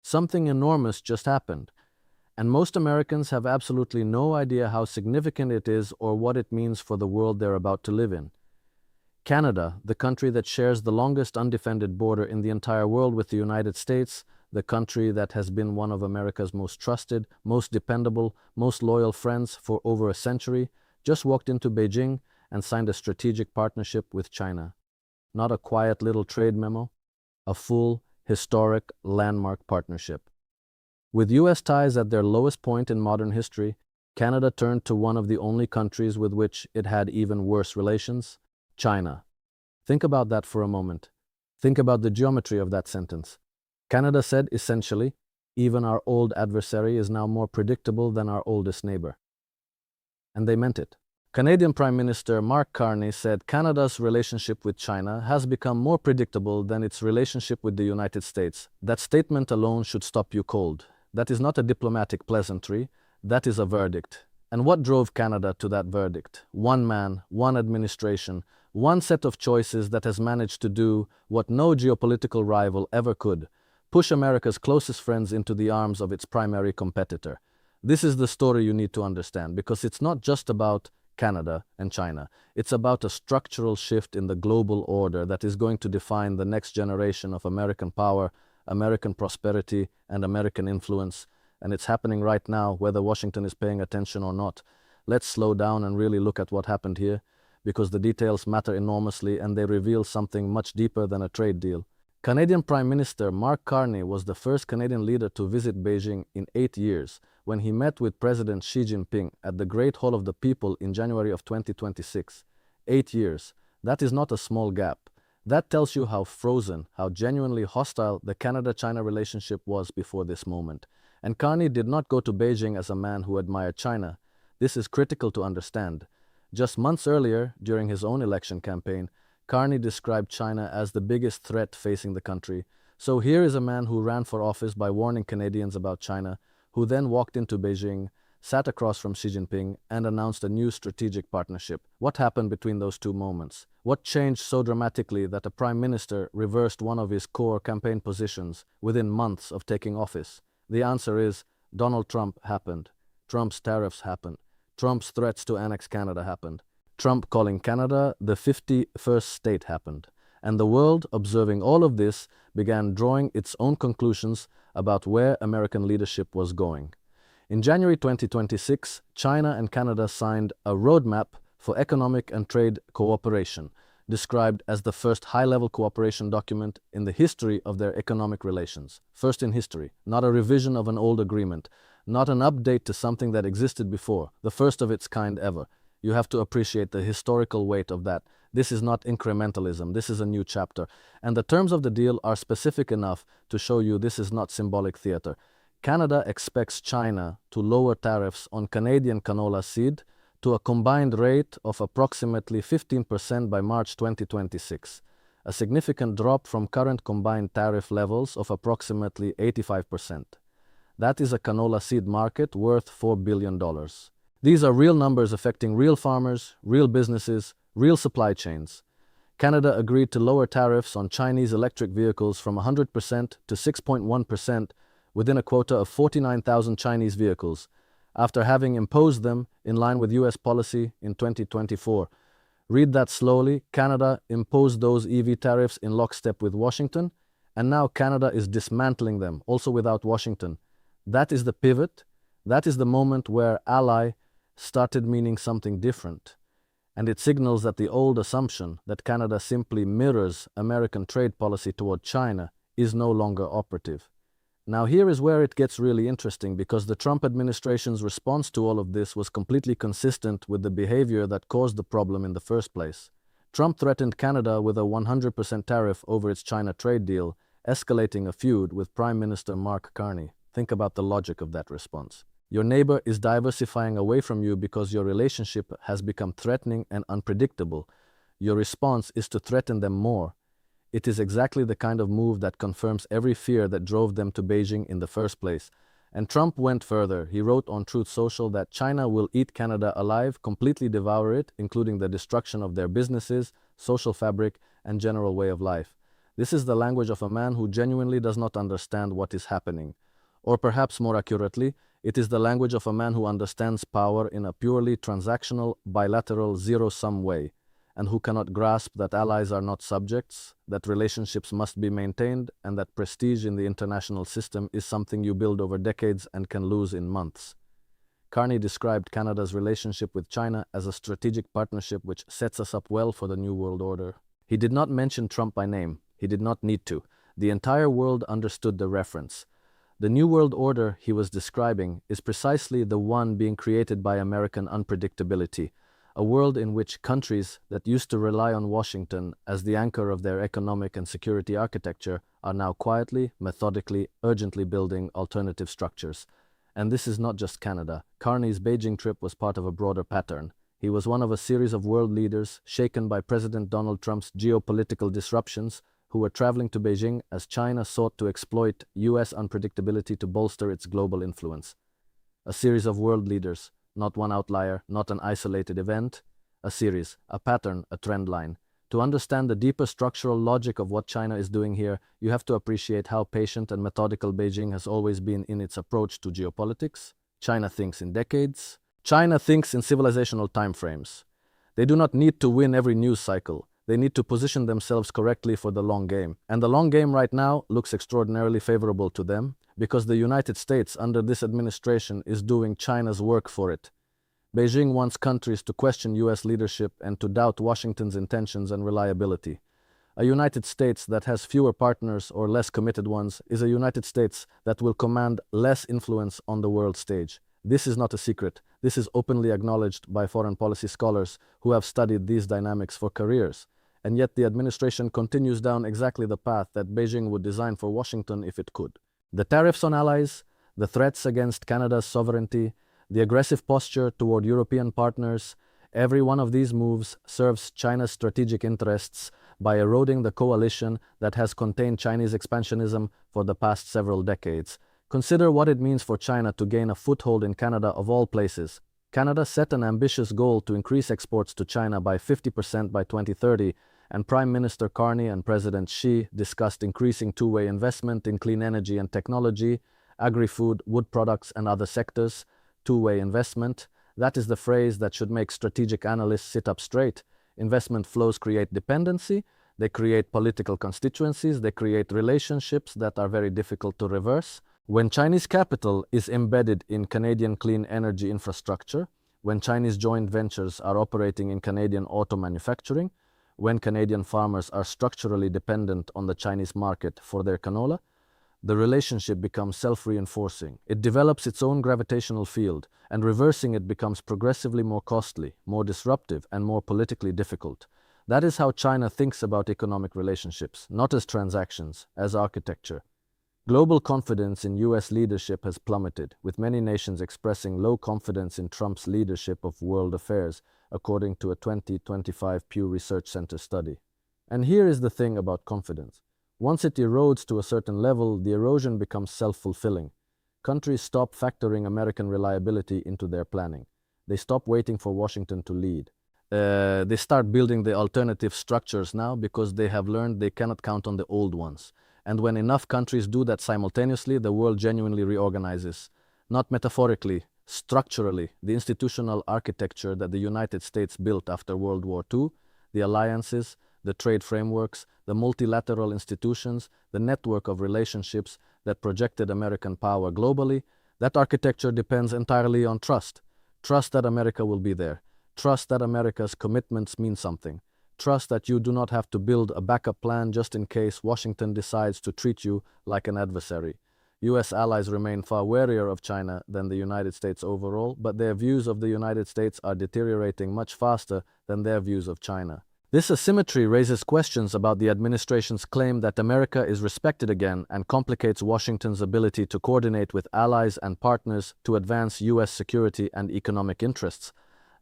Something enormous just happened, and most Americans have absolutely no idea how significant it is or what it means for the world they're about to live in. Canada, the country that shares the longest undefended border in the entire world with the United States, the country that has been one of America's most trusted, most dependable, most loyal friends for over a century, just walked into Beijing and signed a strategic partnership with China. Not a quiet little trade memo, a full, historic, landmark partnership. With U.S. ties at their lowest point in modern history, Canada turned to one of the only countries with which it had even worse relations, China. Think about that for a moment. Think about the geometry of that sentence. Canada said, essentially, even our old adversary is now more predictable than our oldest neighbor. And they meant it. Canadian Prime Minister Mark Carney said Canada's relationship with China has become more predictable than its relationship with the United States. That statement alone should stop you cold. That is not a diplomatic pleasantry, that is a verdict. And what drove Canada to that verdict? One man, one administration, one set of choices that has managed to do what no geopolitical rival ever could: push America's closest friends into the arms of its primary competitor. This is the story you need to understand, because it's not just about Canada and China. It's about a structural shift in the global order that is going to define the next generation of American power, American prosperity, and American influence. And it's happening right now, whether Washington is paying attention or not. Let's slow down and really look at what happened here, because the details matter enormously and they reveal something much deeper than a trade deal. Canadian Prime Minister Mark Carney was the first Canadian leader to visit Beijing in 8 years, when he met with President Xi Jinping at the Great Hall of the People in January of 2026. 8 years. That is not a small gap. That tells you how frozen, how genuinely hostile the Canada-China relationship was before this moment. And Carney did not go to Beijing as a man who admired China. This is critical to understand. Just months earlier, during his own election campaign, Carney described China as the biggest threat facing the country. So here is a man who ran for office by warning Canadians about China, who then walked into Beijing, sat across from Xi Jinping, and announced a new strategic partnership. What happened between those two moments? What changed so dramatically that a prime minister reversed one of his core campaign positions within months of taking office? The answer is Donald Trump happened. Trump's tariffs happened. Trump's threats to annex Canada happened. Trump calling Canada the 51st state happened. And the world, observing all of this, began drawing its own conclusions about where American leadership was going. In January 2026, China and Canada signed a roadmap for economic and trade cooperation, described as the first high-level cooperation document in the history of their economic relations. First in history, not a revision of an old agreement, not an update to something that existed before, the first of its kind ever. You have to appreciate the historical weight of that. This is not incrementalism, this is a new chapter. And the terms of the deal are specific enough to show you this is not symbolic theater. Canada expects China to lower tariffs on Canadian canola seed to a combined rate of approximately 15% by March 2026, a significant drop from current combined tariff levels of approximately 85%. That is a canola seed market worth $4 billion. These are real numbers affecting real farmers, real businesses, real supply chains. Canada agreed to lower tariffs on Chinese electric vehicles from 100% to 6.1% within a quota of 49,000 Chinese vehicles, after having imposed them in line with U.S. policy in 2024. Read that slowly. Canada imposed those EV tariffs in lockstep with Washington, and now Canada is dismantling them, also without Washington. That is the pivot. That is the moment where ally started meaning something different. And it signals that the old assumption that Canada simply mirrors American trade policy toward China is no longer operative. Now here is where it gets really interesting, because the Trump administration's response to all of this was completely consistent with the behavior that caused the problem in the first place. Trump threatened Canada with a 100% tariff over its China trade deal, escalating a feud with Prime Minister Mark Carney. Think about the logic of that response. Your neighbor is diversifying away from you because your relationship has become threatening and unpredictable. Your response is to threaten them more. It is exactly the kind of move that confirms every fear that drove them to Beijing in the first place. And Trump went further. He wrote on Truth Social that China will eat Canada alive, completely devour it, including the destruction of their businesses, social fabric, and general way of life. This is the language of a man who genuinely does not understand what is happening. Or perhaps more accurately, it is the language of a man who understands power in a purely transactional, bilateral, zero-sum way, and who cannot grasp that allies are not subjects, that relationships must be maintained, and that prestige in the international system is something you build over decades and can lose in months. Carney described Canada's relationship with China as a strategic partnership which sets us up well for the New World Order. He did not mention Trump by name. He did not need to. The entire world understood the reference. The New World Order he was describing is precisely the one being created by American unpredictability, a world in which countries that used to rely on Washington as the anchor of their economic and security architecture are now quietly, methodically, urgently building alternative structures. And this is not just Canada. Carney's Beijing trip was part of a broader pattern. He was one of a series of world leaders shaken by President Donald Trump's geopolitical disruptions who were traveling to Beijing as China sought to exploit U.S. unpredictability to bolster its global influence. A series of world leaders, not one outlier, not an isolated event, a series, a pattern, a trend line. To understand the deeper structural logic of what China is doing here, you have to appreciate how patient and methodical Beijing has always been in its approach to geopolitics. China thinks in decades. China thinks in civilizational timeframes. They do not need to win every news cycle. They need to position themselves correctly for the long game. And the long game right now looks extraordinarily favorable to them because the United States under this administration is doing China's work for it. Beijing wants countries to question U.S. leadership and to doubt Washington's intentions and reliability. A United States that has fewer partners or less committed ones is a United States that will command less influence on the world stage. This is not a secret. This is openly acknowledged by foreign policy scholars who have studied these dynamics for careers. And yet the administration continues down exactly the path that Beijing would design for Washington if it could. The tariffs on allies, the threats against Canada's sovereignty, the aggressive posture toward European partners, every one of these moves serves China's strategic interests by eroding the coalition that has contained Chinese expansionism for the past several decades. Consider what it means for China to gain a foothold in Canada of all places. Canada set an ambitious goal to increase exports to China by 50% by 2030, and Prime Minister Carney and President Xi discussed increasing two-way investment in clean energy and technology, agri-food, wood products, and other sectors. Two-way investment, that is the phrase that should make strategic analysts sit up straight. Investment flows create dependency, they create political constituencies, they create relationships that are very difficult to reverse. When Chinese capital is embedded in Canadian clean energy infrastructure, when Chinese joint ventures are operating in Canadian auto manufacturing, when Canadian farmers are structurally dependent on the Chinese market for their canola, the relationship becomes self-reinforcing. It develops its own gravitational field, and reversing it becomes progressively more costly, more disruptive, and more politically difficult. That is how China thinks about economic relationships, not as transactions, as architecture. Global confidence in U.S. leadership has plummeted, with many nations expressing low confidence in Trump's leadership of world affairs, according to a 2025 Pew Research Center study. And here is the thing about confidence. Once it erodes to a certain level, the erosion becomes self-fulfilling. Countries stop factoring American reliability into their planning. They stop waiting for Washington to lead. They start building the alternative structures now because they have learned they cannot count on the old ones. And when enough countries do that simultaneously, the world genuinely reorganizes. Not metaphorically, structurally. The institutional architecture that the United States built after World War II, the alliances, the trade frameworks, the multilateral institutions, the network of relationships that projected American power globally, that architecture depends entirely on trust. Trust that America will be there. Trust that America's commitments mean something. Trust that you do not have to build a backup plan just in case Washington decides to treat you like an adversary. U.S. allies remain far warier of China than the United States overall, but their views of the United States are deteriorating much faster than their views of China. This asymmetry raises questions about the administration's claim that America is respected again and complicates Washington's ability to coordinate with allies and partners to advance U.S. security and economic interests.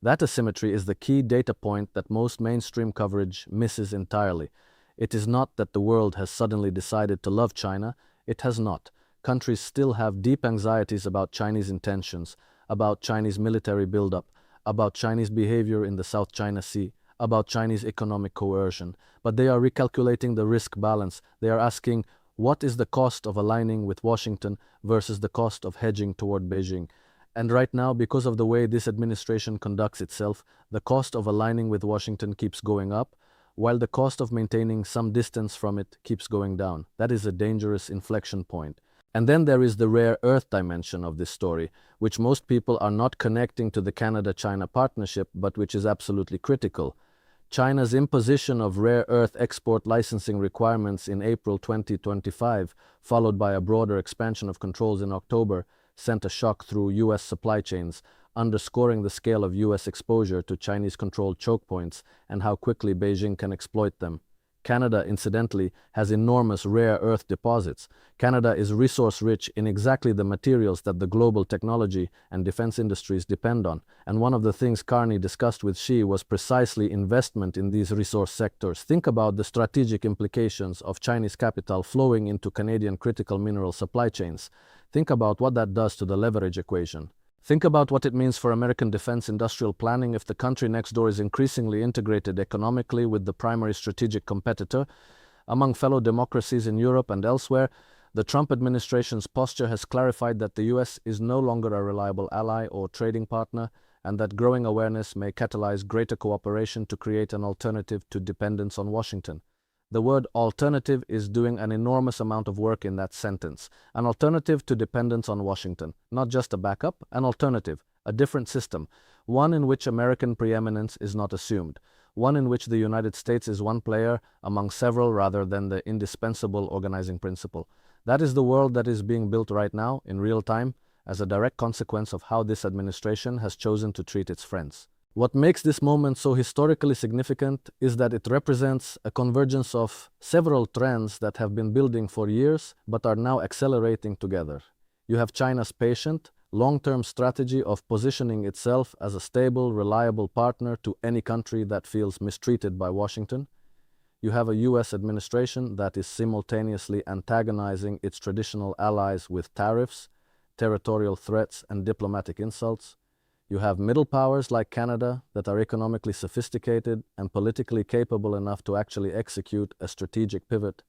That asymmetry is the key data point that most mainstream coverage misses entirely. It is not that the world has suddenly decided to love China. It has not. Countries still have deep anxieties about Chinese intentions, about Chinese military buildup, about Chinese behavior in the South China Sea, about Chinese economic coercion, but they are recalculating the risk balance. They are asking, what is the cost of aligning with Washington versus the cost of hedging toward Beijing? And right now, because of the way this administration conducts itself, the cost of aligning with Washington keeps going up, while the cost of maintaining some distance from it keeps going down. That is a dangerous inflection point. And then there is the rare earth dimension of this story, which most people are not connecting to the Canada-China partnership, but which is absolutely critical. China's imposition of rare earth export licensing requirements in April 2025, followed by a broader expansion of controls in October, sent a shock through U.S. supply chains, underscoring the scale of U.S. exposure to Chinese-controlled choke points and how quickly Beijing can exploit them. Canada, incidentally, has enormous rare earth deposits. Canada is resource-rich in exactly the materials that the global technology and defense industries depend on, and one of the things Carney discussed with Xi was precisely investment in these resource sectors. Think about the strategic implications of Chinese capital flowing into Canadian critical mineral supply chains. Think about what that does to the leverage equation. Think about what it means for American defense industrial planning if the country next door is increasingly integrated economically with the primary strategic competitor. Among fellow democracies in Europe and elsewhere, the Trump administration's posture has clarified that the US is no longer a reliable ally or trading partner, and that growing awareness may catalyze greater cooperation to create an alternative to dependence on Washington. The word alternative is doing an enormous amount of work in that sentence. An alternative to dependence on Washington. Not just a backup, an alternative, a different system. One in which American preeminence is not assumed. One in which the United States is one player among several rather than the indispensable organizing principle. That is the world that is being built right now, in real time, as a direct consequence of how this administration has chosen to treat its friends. What makes this moment so historically significant is that it represents a convergence of several trends that have been building for years but are now accelerating together. You have China's patient, long-term strategy of positioning itself as a stable, reliable partner to any country that feels mistreated by Washington. You have a US administration that is simultaneously antagonizing its traditional allies with tariffs, territorial threats, and diplomatic insults. You have middle powers like Canada that are economically sophisticated and politically capable enough to actually execute a strategic pivot.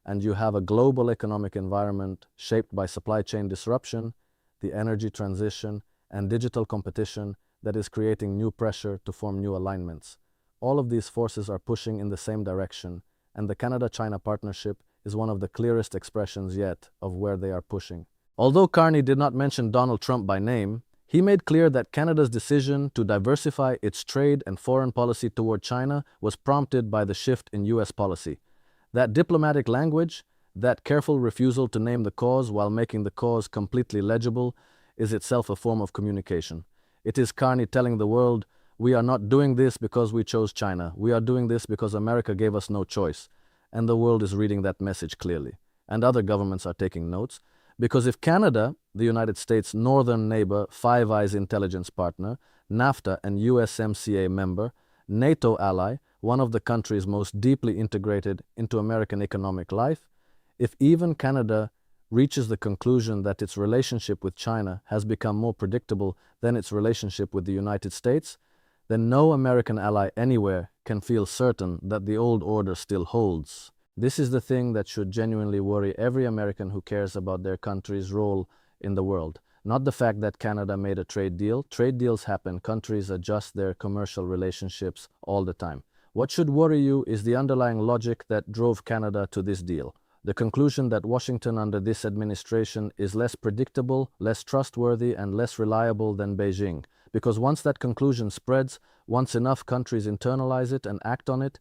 And you have a global economic environment shaped by supply chain disruption, the energy transition, and digital competition that is creating new pressure to form new alignments. All of these forces are pushing in the same direction, and the Canada-China partnership is one of the clearest expressions yet of where they are pushing. Although Carney did not mention Donald Trump by name, he made clear that Canada's decision to diversify its trade and foreign policy toward China was prompted by the shift in US policy. That diplomatic language, that careful refusal to name the cause while making the cause completely legible, is itself a form of communication. It is Carney telling the world, we are not doing this because we chose China. We are doing this because America gave us no choice. And the world is reading that message clearly. And other governments are taking notes. Because if Canada, the United States' northern neighbor, Five Eyes intelligence partner, NAFTA and USMCA member, NATO ally, one of the countries most deeply integrated into American economic life, if even Canada reaches the conclusion that its relationship with China has become more predictable than its relationship with the United States, then no American ally anywhere can feel certain that the old order still holds. This is the thing that should genuinely worry every American who cares about their country's role in the world. Not the fact that Canada made a trade deal. Trade deals happen. Countries adjust their commercial relationships all the time. What should worry you is the underlying logic that drove Canada to this deal. The conclusion that Washington under this administration is less predictable, less trustworthy, and less reliable than Beijing. Because once that conclusion spreads, once enough countries internalize it and act on it,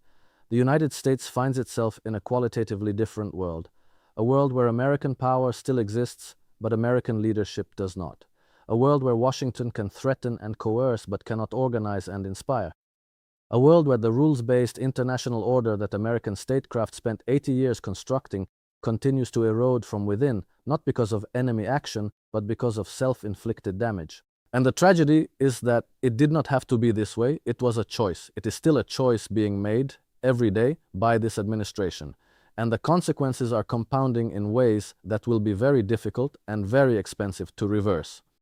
the United States finds itself in a qualitatively different world. A world where American power still exists, but American leadership does not. A world where Washington can threaten and coerce but cannot organize and inspire. A world where the rules-based international order that American statecraft spent 80 years constructing continues to erode from within, not because of enemy action, but because of self-inflicted damage. And the tragedy is that it did not have to be this way. It was a choice. It is still a choice being made every day by this administration. And the consequences are compounding in ways that will be very difficult and very expensive to reverse.